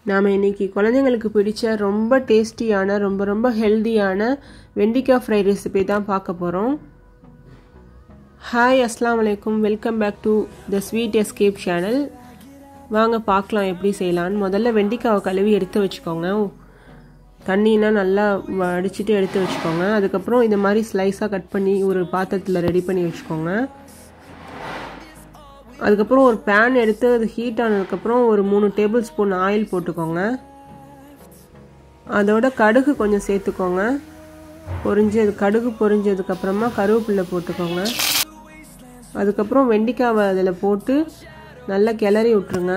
நாம இன்னைக்கு குழந்தைகளுக்கு பிடிச்ச ரொம்ப டேஸ்டியான ரொம்ப ஹெல்தியான வெண்டிக்காய் ஃப்ரை ரெசிபி தான் பார்க்க போறோம். ஹாய், அஸ்ஸலாமு அலைக்கும். Welcome back to the Sweet Escape channel. வாங்க பார்க்கலாம் எப்படி செய்யலாம்னு. முதல்ல வெண்டிக்காவை கழுவி எடுத்து வச்சுக்கோங்க. தண்ணினா நல்லா வடிச்சிட்டு எடுத்து வச்சுக்கோங்க. அதுக்கப்புறம் இந்த மாதிரி ஸ்லைஸாக கட் பண்ணி ஒரு பாத்திரத்தில் ரெடி பண்ணி வச்சுக்கோங்க. அதுக்கப்புறம் ஒரு பேன் எடுத்து அது ஹீட் ஆனதுக்கப்புறம் ஒரு 3 டேபிள் ஸ்பூன் ஆயில் போட்டுக்கோங்க. அதோட கடுகு கொஞ்சம் சேர்த்துக்கோங்க. கடுகு பொரிஞ்சதுக்கப்புறமா கருவேப்பிலை போட்டுக்கோங்க. அதுக்கப்புறம் வெண்டிக்காவை அதில் போட்டு நல்லா கிளறி விட்டுருங்க.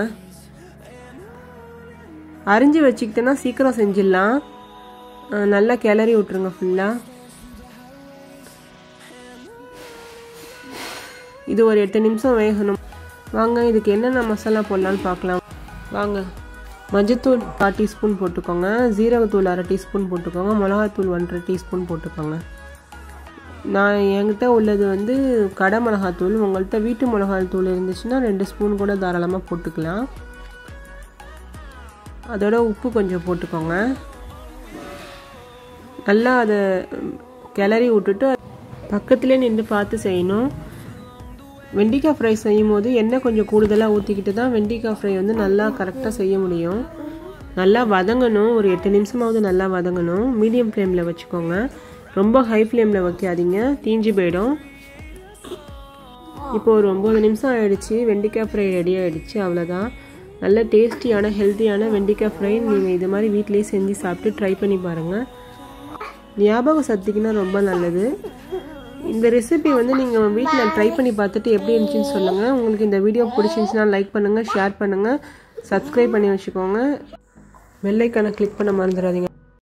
அரிஞ்சு வச்சுக்கிட்டேன்னா சீக்கிரம் செஞ்சிடலாம். நல்லா கிளறி விட்டுருங்க ஃபுல்லாக. இது ஒரு 8 நிமிஷம் வேகணும். வாங்க இதுக்கு என்னென்ன மசாலா போடலான்னு பார்க்கலாம். வாங்க, மஞ்சத்தூள் 1/4 டீஸ்பூன் போட்டுக்கோங்க. ஜீரகத்தூள் 1/2 டீஸ்பூன் போட்டுக்கோங்க. மிளகாத்தூள் 1/2 டீஸ்பூன் போட்டுக்கோங்க. நான் என்கிட்ட உள்ளது கடை மிளகாத்தூள். உங்கள்கிட்ட வீட்டு மிளகாத்தூள் இருந்துச்சுன்னா 2 ஸ்பூன் கூட தாராளமாக போட்டுக்கலாம். அதோட உப்பு கொஞ்சம் போட்டுக்கோங்க. நல்லா அதை கிளறி விட்டுட்டு பக்கத்துலேயே நின்று பார்த்து செய்யணும். வெண்டிக்காய் ஃப்ரை செய்யும் போது எண்ணெய் கொஞ்சம் கூடுதலாக ஊற்றிக்கிட்டு தான் வெண்டிக்காய் ஃப்ரை நல்லா கரெக்டாக செய்ய முடியும். நல்லா வதங்கணும். ஒரு 8 நிமிஷமாவது நல்லா வதங்கணும். மீடியம் ஃப்ளேமில் வச்சுக்கோங்க. ரொம்ப ஹை ஃப்ளேமில் வைக்காதீங்க, தீஞ்சு போயிடும். இப்போ ஒரு 9 நிமிஷம் ஆகிடுச்சு. வெண்டிக்காய் ஃப்ரை ரெடி ஆகிடுச்சு. அவ்வளோதான். நல்ல டேஸ்டியான ஹெல்த்தியான வெண்டிக்காய் ஃப்ரை நீங்கள் இது மாதிரி வீட்டிலேயே செஞ்சு சாப்பிட்டு ட்ரை பண்ணி பாருங்கள். ஞாபக சக்திக்குன்னா ரொம்ப நல்லது. இந்த ரெசிபி நீங்கள் வீட்டில் ட்ரை பண்ணி பார்த்துட்டு எப்படி இருந்துச்சுன்னு சொல்லுங்கள். உங்களுக்கு இந்த வீடியோ பிடிச்சிருந்துச்சுன்னா லைக் பண்ணுங்கள், ஷேர் பண்ணுங்கள், சப்ஸ்கிரைப் பண்ணி வச்சுக்கோங்க. பெல் ஐகானை கிளிக் பண்ண மறந்துடாதீங்க.